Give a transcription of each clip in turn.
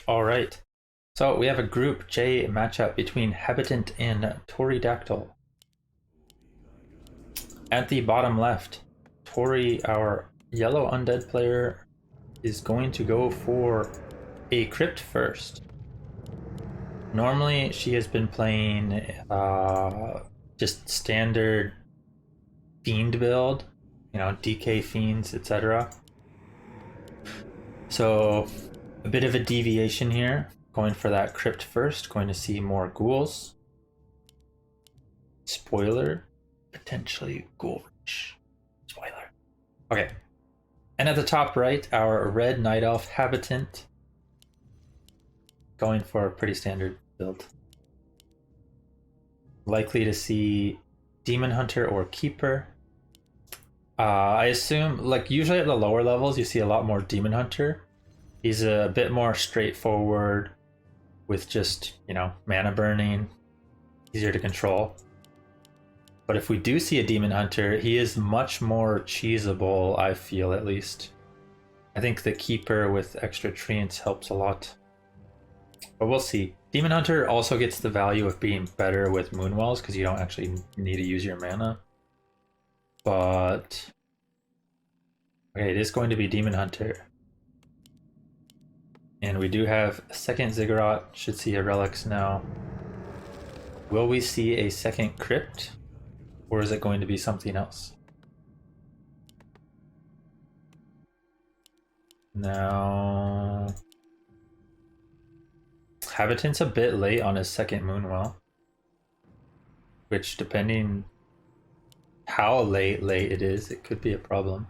Alright, so we have a Group J matchup between Habitant and Toriidactyl. At the bottom left, Tori, our yellow undead player, is going to go for a crypt first. Normally, she has been playing just standard fiend build, you know, DK fiends, etc. So, a bit of a deviation here. Going for that crypt first, going to see more ghouls. Spoiler, potentially ghoul rich. Spoiler. Okay. And at the top right, our red night elf Habitant. Going for a pretty standard build. Likely to see Demon Hunter or Keeper. I assume, like usually at the lower levels, you see a lot more Demon Hunter. He's a bit more straightforward with just, you know, mana burning, easier to control. But if we do see a Demon Hunter, he is much more cheesable, I feel at least. I think the Keeper with extra treants helps a lot. But we'll see. Demon Hunter also gets the value of being better with Moonwells because you don't actually need to use your mana. But okay, it is going to be Demon Hunter. And we do have a second Ziggurat, should see a Relics now. Will we see a second Crypt? Or is it going to be something else? Now, Habitant's a bit late on his second Moonwell. Which, depending how late it is, it could be a problem.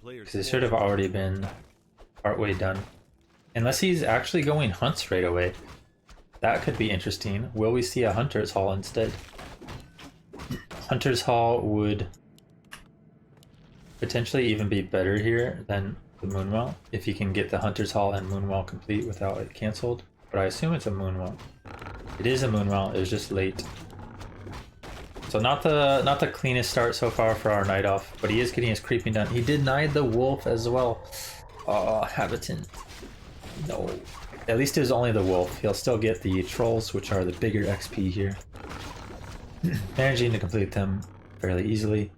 Because it should have already been partway done. Unless he's actually going hunts right away. That could be interesting. Will we see a Hunter's Hall instead? Hunter's Hall would potentially even be better here than the Moonwell, if you can get the Hunter's Hall and Moonwell complete without it cancelled. But I assume it's a Moonwell. It is a Moonwell, it was just late. So not the cleanest start so far for our Night Elf, but he is getting his creeping done. He denied the wolf as well. Oh, Habitant. No. At least it was only the wolf. He'll still get the trolls, which are the bigger XP here. Managing to complete them fairly easily.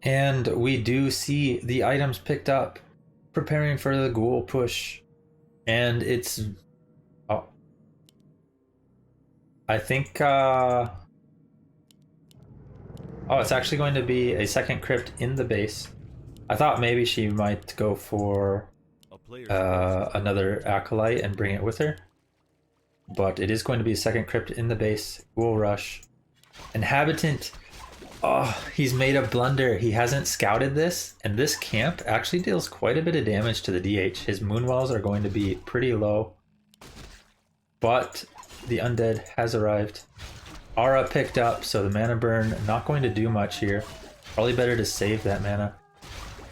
And we do see the items picked up, preparing for the ghoul push. And it's... oh. I think... oh, it's actually going to be a second crypt in the base. I thought maybe she might go for another acolyte and bring it with her. But it is going to be a second crypt in the base. Ghoul rush. And Habitant, oh, he's made a blunder. He hasn't scouted this, and this camp actually deals quite a bit of damage to the DH. His Moonwells are going to be pretty low. But the Undead has arrived. Aura picked up, so the mana burn not going to do much here. Probably better to save that mana.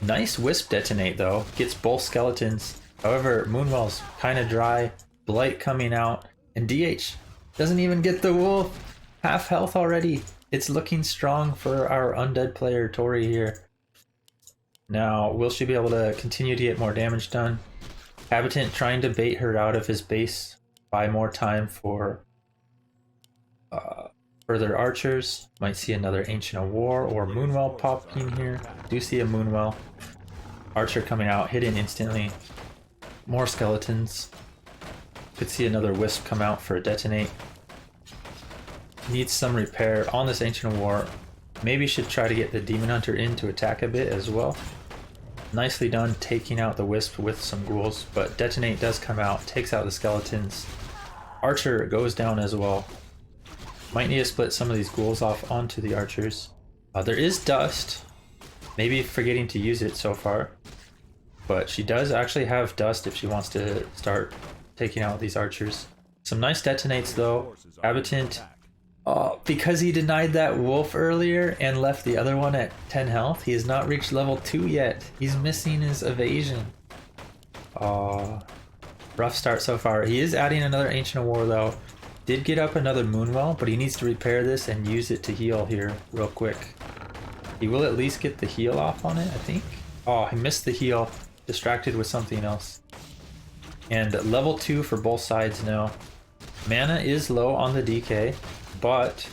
Nice Wisp detonate though, gets both skeletons. However, Moonwell's kind of dry, Blight coming out, and DH doesn't even get the wolf. Half health already. It's looking strong for our undead player Tori here. Now, will she be able to continue to get more damage done? Habitant trying to bait her out of his base, buy more time for further archers. Might see another Ancient of War or Moonwell popping here. Do see a Moonwell. Archer coming out, hidden instantly. More skeletons. Could see another Wisp come out for a detonate. Needs some repair on this Ancient of War. Maybe should try to get the Demon Hunter in to attack a bit as well. Nicely done taking out the Wisp with some ghouls, but Detonate does come out, takes out the skeletons. Archer goes down as well. Might need to split some of these ghouls off onto the archers. There is dust. Maybe forgetting to use it so far. But she does actually have dust if she wants to start taking out these archers. Some nice detonates though. Habitant, because he denied that wolf earlier and left the other one at 10 health, he has not reached level 2 yet. He's missing his evasion. Rough start so far. He is adding another Ancient of War though. Did get up another Moonwell, but he needs to repair this and use it to heal here real quick. He will at least get the heal off on it, I think. Oh, he missed the heal. Distracted with something else. And level 2 for both sides now. Mana is low on the DK, but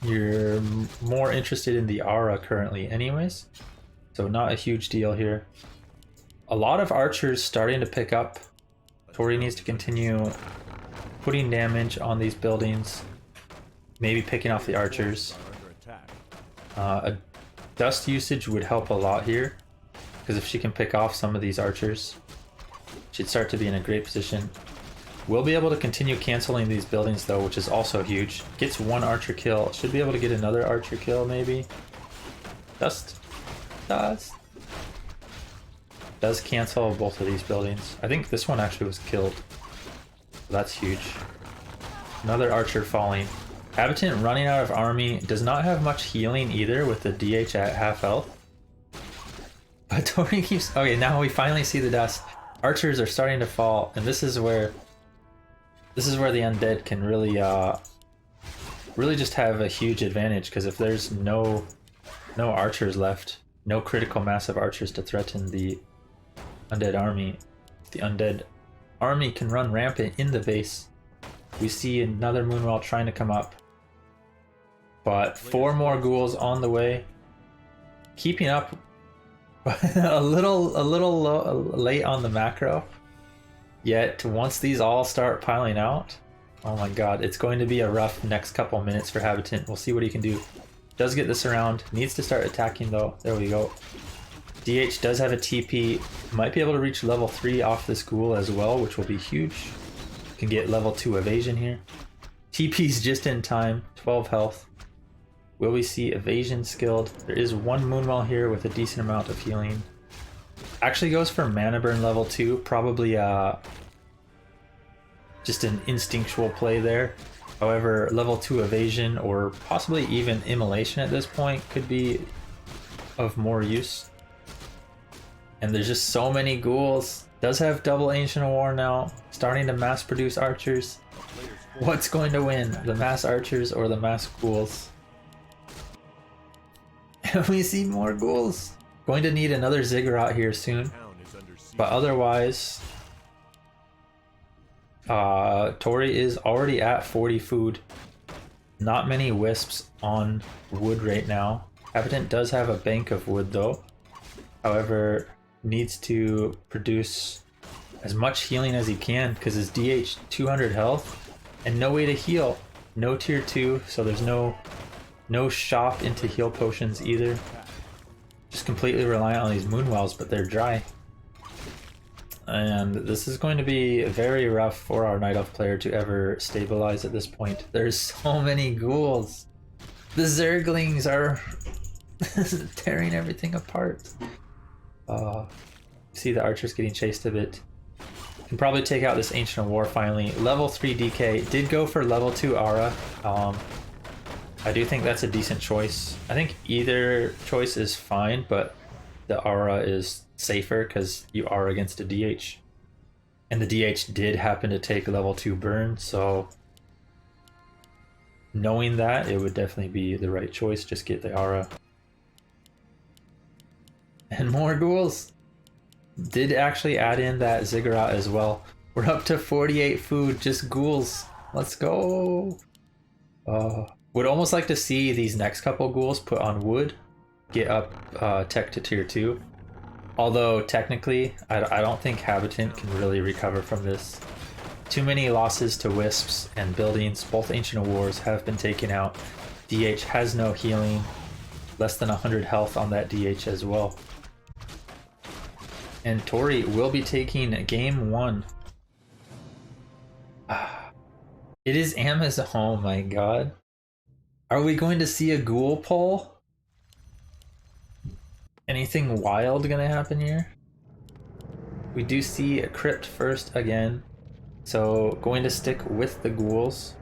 you're more interested in the aura currently anyways. So not a huge deal here. A lot of archers starting to pick up. Tori needs to continue putting damage on these buildings. Maybe picking off the archers. A dust usage would help a lot here, because if she can pick off some of these archers, she'd start to be in a great position. We'll be able to continue canceling these buildings though, which is also huge. Gets one archer kill. Should be able to get another archer kill maybe. Dust. Dust. Does cancel both of these buildings. I think this one actually was killed. That's huge. Another archer falling. Habitant running out of army. Does not have much healing either with the DH at half health. But Tori keeps... Okay, now we finally see the dust. Archers are starting to fall, and this is where the undead can really really just have a huge advantage, because if there's no archers left, no critical mass of archers to threaten the undead army, the undead army can run rampant in the base. We see another Moonwell trying to come up, but 4 more ghouls on the way, keeping up. a little late on the macro, yet once these all start piling out, oh my god, it's going to be a rough next couple minutes for Habitant. We'll see what he can do. Does get this around, needs to start attacking though. There we go. DH does have a TP, might be able to reach level 3 off this ghoul as well, which will be huge. Can get level 2 evasion here. TP's just in time, 12 health. Will we see evasion skilled? There is one Moonwell here with a decent amount of healing. Actually goes for mana burn level 2, probably just an instinctual play there. However, level 2 evasion or possibly even immolation at this point could be of more use. And there's just so many ghouls. Does have double Ancient War now, starting to mass produce archers. What's going to win, the mass archers or the mass ghouls? And we see more ghouls. Going to need another Ziggurat here soon. But otherwise, Tori is already at 40 food. Not many wisps on wood right now. Habitant does have a bank of wood though. However, needs to produce as much healing as he can, because his DH 200 health and no way to heal. No tier 2, so there's no shop into heal potions either. Just completely reliant on these Moonwells, but they're dry. And this is going to be very rough for our Night Elf player to ever stabilize at this point. There's so many ghouls. The Zerglings are tearing everything apart. See the archers getting chased a bit. Can probably take out this Ancient War finally. Level 3 DK. Did go for level 2 Aura. I do think that's a decent choice. I think either choice is fine, but the Aura is safer because you are against a DH. And the DH did happen to take level 2 burn, so knowing that, it would definitely be the right choice. Just get the Aura. And more ghouls. Did actually add in that Ziggurat as well. We're up to 48 food, just ghouls. Let's go. Would almost like to see these next couple ghouls put on wood, get up tech to tier 2. Although technically, I don't think Habitant can really recover from this. Too many losses to wisps and buildings. Both Ancient Wars have been taken out. DH has no healing. Less than 100 health on that DH as well. And Tori will be taking game 1. It is Amazon. Oh my god. Are we going to see a ghoul pull? Anything wild gonna happen here? We do see a crypt first again. So going to stick with the ghouls.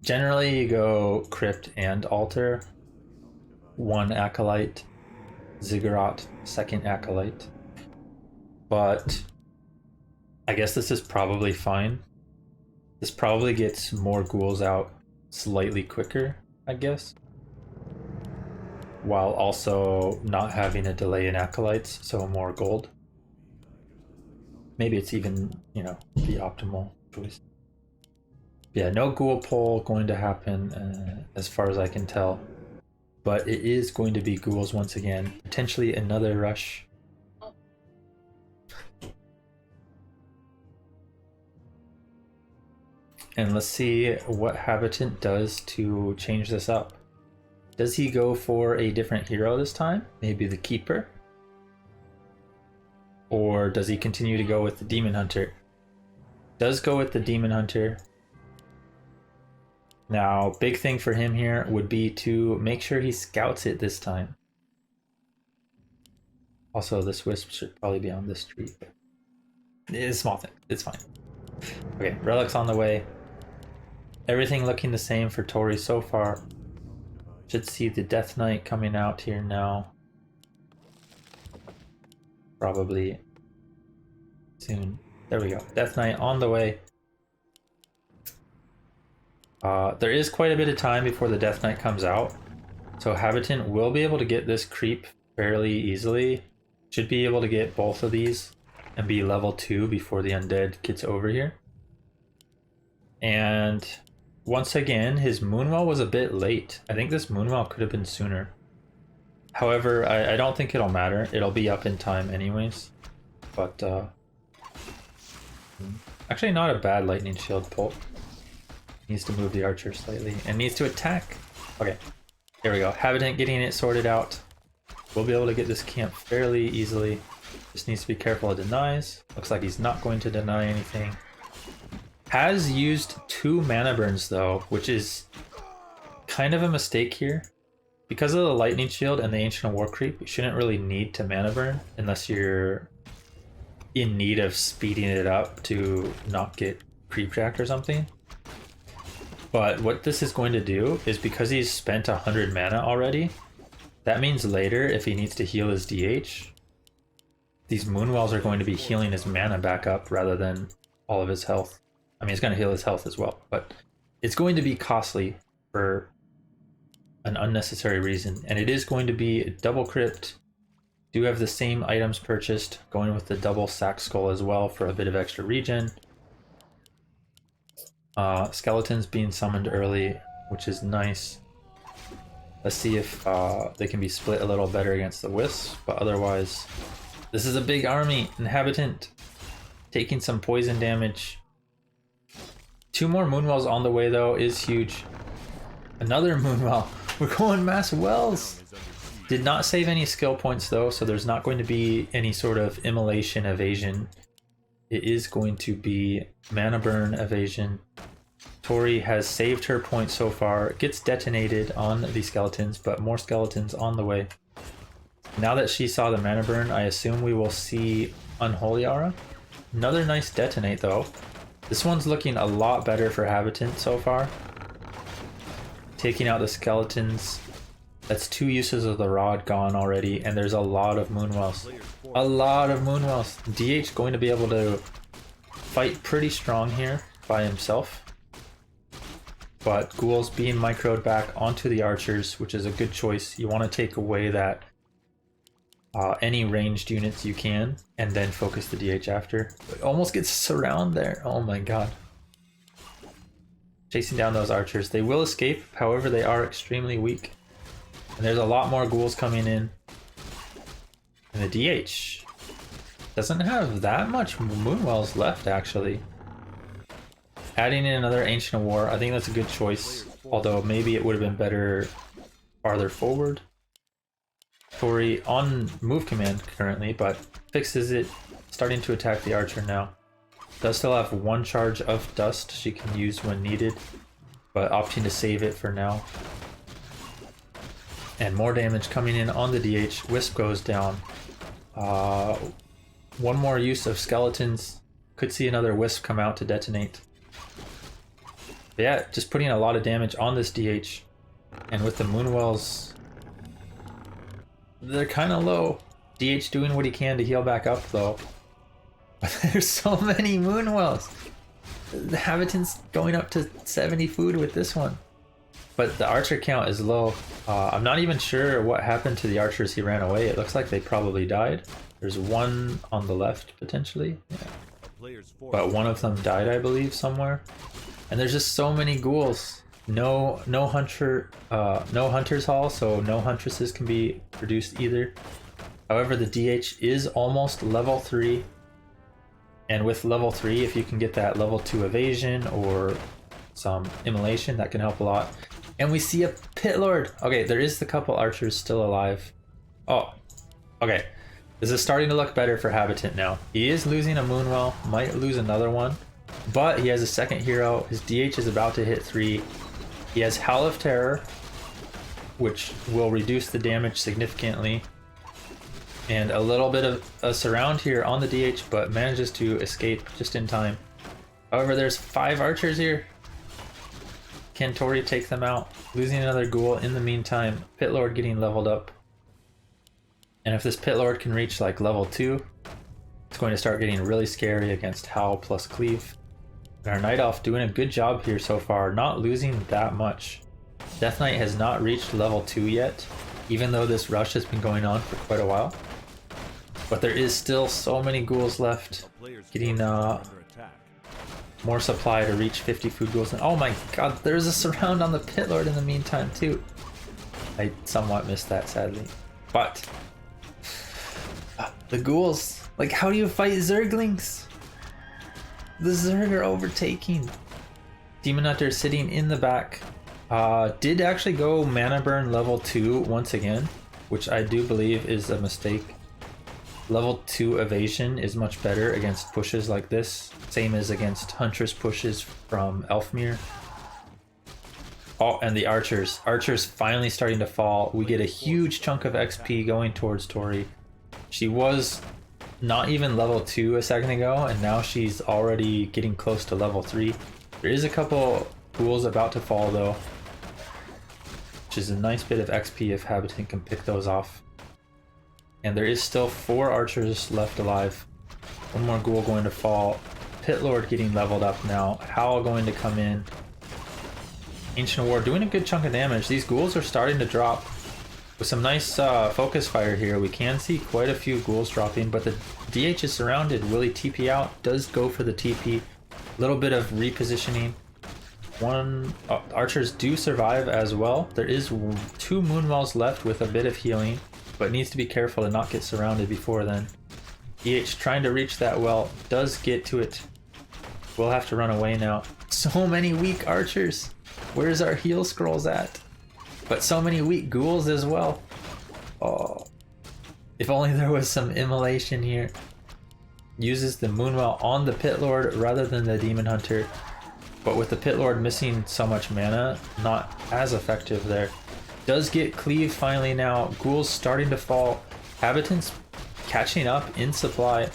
Generally you go crypt and altar. 1 acolyte. Ziggurat, 2nd acolyte. But I guess this is probably fine. This probably gets more ghouls out slightly quicker, I guess. while also not having a delay in acolytes, so more gold. Maybe it's even, you know, the optimal choice. Yeah, no ghoul pull going to happen as far as I can tell. But it is going to be ghouls once again. Potentially another rush. And let's see what Habitant does to change this up. Does he go for a different hero this time? Maybe the Keeper? Or does he continue to go with the Demon Hunter? Does go with the Demon Hunter. Now, big thing for him here would be to make sure he scouts it this time. Also, this wisp should probably be on this tree. It's a small thing. It's fine. Okay, relics on the way. Everything looking the same for Tori so far. Should see the Death Knight coming out here now. Probably soon. There we go. Death Knight on the way. There is quite a bit of time before the Death Knight comes out, so Habitant will be able to get this creep fairly easily. Should be able to get both of these and be level 2 before the Undead gets over here. And once again, his Moonwell was a bit late. I think this Moonwell could have been sooner. However, I don't think it'll matter. It'll be up in time anyways. But, actually not a bad Lightning Shield pull. Needs to move the archer slightly and needs to attack. Okay, here we go. Habitant getting it sorted out. We'll be able to get this camp fairly easily. Just needs to be careful of denies. Looks like he's not going to deny anything. Has used 2 mana burns though, which is kind of a mistake here. Because of the Lightning Shield and the Ancient War creep, you shouldn't really need to mana burn unless you're in need of speeding it up to not get creep jacked or something. But what this is going to do is, because he's spent 100 mana already, that means later if he needs to heal his DH, these Moonwells are going to be healing his mana back up rather than all of his health. I mean, he's going to heal his health as well, but it's going to be costly for an unnecessary reason. And it is going to be a double crypt. Do have the same items purchased, going with the double sack skull as well for a bit of extra regen. Skeletons being summoned early, which is nice. Let's see if they can be split a little better against the wisps, but otherwise this is a big army. Habitant taking some poison damage. 2 more Moonwells on the way though is huge. Another Moonwell. We're going mass wells. Did not save any skill points though, so there's not going to be any sort of immolation evasion. It is going to be mana burn evasion. Tori has saved her point so far. Gets detonated on the skeletons, but more skeletons on the way. Now that she saw the mana burn, I assume we will see Unholy Aura. Another nice detonate though. This one's looking a lot better for Habitant so far. Taking out the skeletons. That's 2 uses of the rod gone already, and there's a lot of Moonwells. A lot of Moonwells. DH going to be able to fight pretty strong here by himself. But ghouls being microed back onto the archers, which is a good choice. You want to take away that any ranged units you can, and then focus the DH after. It almost gets surround there. Oh my god. Chasing down those archers. They will escape, however they are extremely weak. And there's a lot more ghouls coming in. And the DH doesn't have that much Moonwells left actually. Adding in another Ancient War, I think that's a good choice. Although maybe it would have been better farther forward. Tori on move command currently, but fixes it. Starting to attack the archer now. Does still have 1 charge of dust she can use when needed, but opting to save it for now. And more damage coming in on the DH. Wisp goes down. 1 more use of skeletons. Could see another Wisp come out to detonate. But yeah, just putting a lot of damage on this DH. And with the Moonwells, they're kind of low. DH doing what he can to heal back up though. But there's so many Moonwells. The Habitant's going up to 70 food with this one. but the archer count is low. I'm not even sure what happened to the archers he ran away. It looks like they probably died. There's one on the left, potentially. Yeah. But one of them died, I believe, somewhere. And there's just so many ghouls. No hunter's hall, so no huntresses can be produced either. However, the DH is almost level 3. And with level 3, if you can get that level 2 evasion or some immolation, that can help a lot. And we see a pit lord. Okay, there is the couple archers still alive. Oh, okay. This is starting to look better for Habitant now. He is losing a Moonwell, might lose another one, but he has a second hero. His DH is about to hit 3. He has Howl of Terror, which will reduce the damage significantly. And a little bit of a surround here on the DH, but manages to escape just in time. However, there's 5 archers here. Can Tori take them out? Losing another ghoul in the meantime. Pit Lord getting leveled up. And if this Pit Lord can reach like level 2, it's going to start getting really scary against Howl plus Cleave. And our Night Elf doing a good job here so far, not losing that much. Death Knight has not reached level 2 yet, even though this rush has been going on for quite a while. But there is still so many ghouls left, getting more supply to reach 50 food ghouls. And oh my god, there's a surround on the Pit Lord in the meantime too. I somewhat missed that, sadly. But the ghouls, like, how do you fight Zerglings? The Zerg are overtaking. Demon Hunter sitting in the back. Did actually go mana burn level 2 once again, which I do believe is a mistake. Level 2 evasion is much better against pushes like this, same as against Huntress pushes from Elfmere. Oh, and the archers. Archers finally starting to fall. We get a huge chunk of XP going towards Tori. She was not even level 2 a second ago, and now she's already getting close to level 3. There is a couple ghouls about to fall though, which is a nice bit of XP if Habitant can pick those off. And there is still 4 archers left alive. One more ghoul going to fall. Pit Lord getting leveled up now. Howl going to come in. Ancient War doing a good chunk of damage. These ghouls are starting to drop. With some nice focus fire here, we can see quite a few ghouls dropping, but the DH is surrounded. Will he TP out? Does go for the TP. A little bit of repositioning. Archers do survive as well. There is 2 Moonwells left with a bit of healing, but needs to be careful to not get surrounded before then. DH trying to reach that well, does get to it. We'll have to run away now. So many weak archers. Where's our heal scrolls at? But so many weak ghouls as well. Oh, if only there was some immolation here. Uses the Moonwell on the Pit Lord rather than the Demon Hunter. But with the Pit Lord missing so much mana, not as effective there. Does get Cleave finally now. Ghouls starting to fall. Habitants catching up in supply.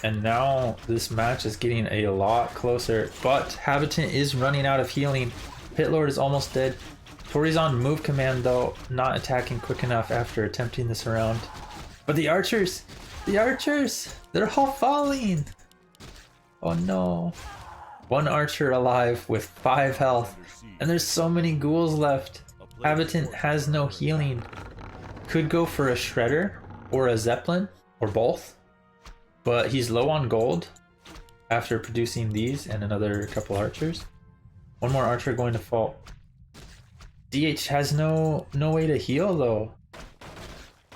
And now this match is getting a lot closer. But Habitant is running out of healing. Pit Lord is almost dead. Tori's on move command though, not attacking quick enough after attempting this round. But the archers, they're all falling. Oh no. 1 archer alive with 5 health, and there's so many ghouls left. Habitant has no healing. Could go for a Shredder or a Zeppelin or both, but he's low on gold after producing these and another couple archers. 1 more archer going to fall. DH has no way to heal though.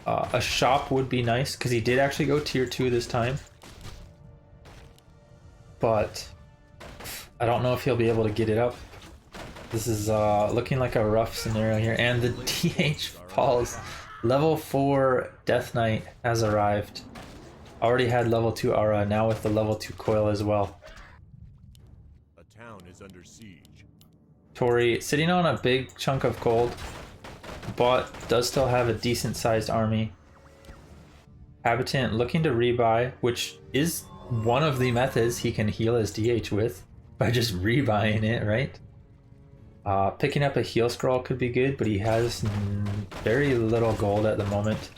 A shop would be nice because he did actually go tier 2 this time, but I don't know if he'll be able to get it up. This is looking like a rough scenario here, and the DH falls. Level 4 Death Knight has arrived. Already had level 2 aura, now with the level 2 coil as well. A town is under siege. Tori sitting on a big chunk of gold, but does still have a decent sized army. Habitant looking to rebuy, which is one of the methods he can heal his DH with, by just rebuying it, right? Picking up a heal scroll could be good, but he has very little gold at the moment.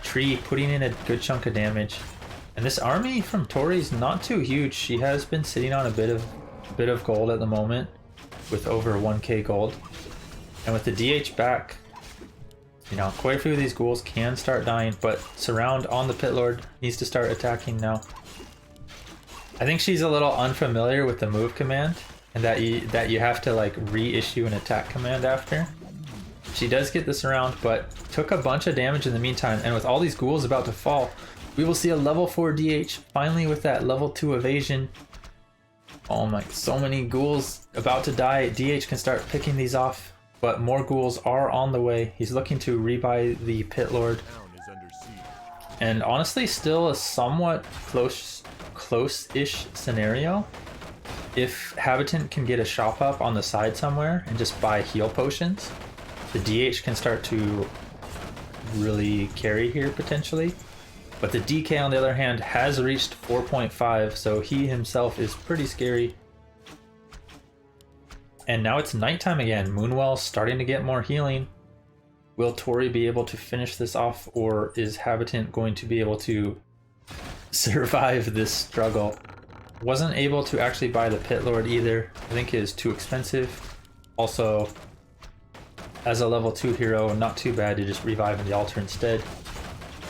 Tree putting in a good chunk of damage. And this army from Tori's not too huge. She has been sitting on a bit of gold at the moment, with over 1k gold. And with the DH back, you know, quite a few of these ghouls can start dying, but Surround on the Pit Lord needs to start attacking now. I think she's a little unfamiliar with the move command, and that you have to like reissue an attack command after. She does get the Surround, but took a bunch of damage in the meantime, and with all these ghouls about to fall, we will see a level 4 DH finally with that level 2 evasion. Oh my, so many ghouls about to die. DH can start picking these off. But more ghouls are on the way. He's looking to rebuy the Pit Lord. And honestly, still a somewhat close-ish scenario. If Habitant can get a shop up on the side somewhere and just buy heal potions, the DH can start to really carry here potentially. But the DK on the other hand has reached 4.5, so he himself is pretty scary. And now it's nighttime again. Moonwell's starting to get more healing. Will Tori be able to finish this off, or is Habitant going to be able to survive this struggle? Wasn't able to actually buy the Pit Lord either. I think it is too expensive. Also, as a level 2 hero, not too bad to just revive in the altar instead.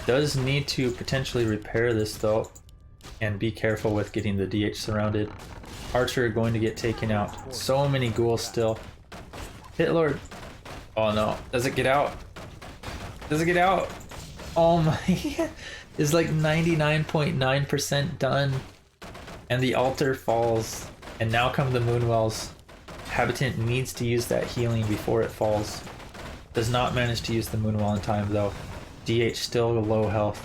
Does need to potentially repair this though, and be careful with getting the DH surrounded. Archer going to get taken out. So many ghouls still. Pit Lord. Oh no. Does it get out? Does it get out? Oh my. It's like 99.9% done. And the altar falls. And now come the Moonwells. Habitant needs to use that healing before it falls. Does not manage to use the Moonwell in time though. DH still low health.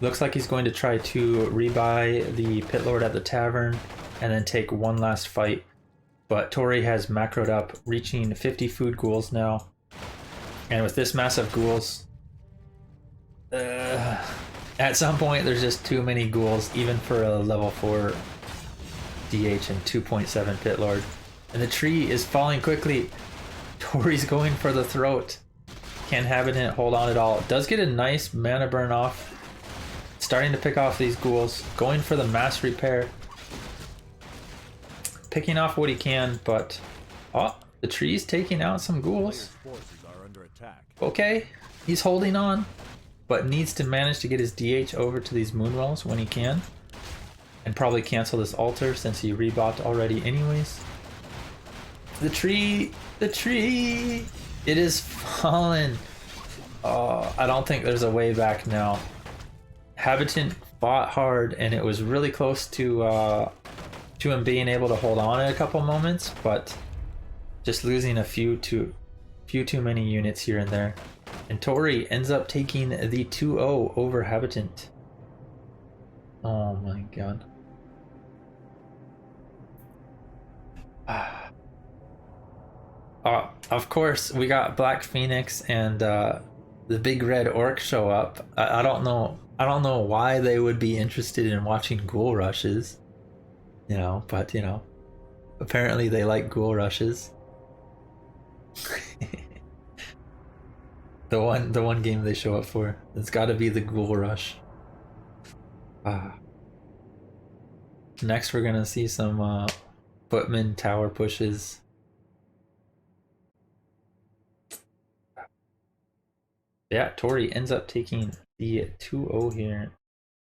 Looks like he's going to try to rebuy the Pit Lord at the tavern and then take one last fight. But Tori has macroed up, reaching 50 food ghouls now. And with this massive ghouls, at some point there's just too many ghouls, even for a level 4 DH and 2.7 Pit Lord. And the tree is falling quickly. Tori's going for the throat. Can Habitant hold on at all? Does get a nice mana burn off. Starting to pick off these ghouls. Going for the mass repair. Picking off what he can, but oh, the tree's taking out some ghouls. Okay, he's holding on, but needs to manage to get his DH over to these Moonwells when he can, and probably cancel this altar since he rebought already anyways. The tree, it is fallen. Oh, I don't think there's a way back now. Habitant fought hard, and it was really close to him being able to hold on in a couple moments, but just losing a few too many units here and there. And Tori ends up taking the 2-0 over Habitant. Oh my god. Of course, we got Black Phoenix and the big red orc show up. I don't know why they would be interested in watching ghoul rushes. You know, but you know, apparently they like ghoul rushes. the one game they show up for. It's got to be the ghoul rush. Next we're gonna see some footman tower pushes. Yeah, Tori ends up taking the 2-0 here.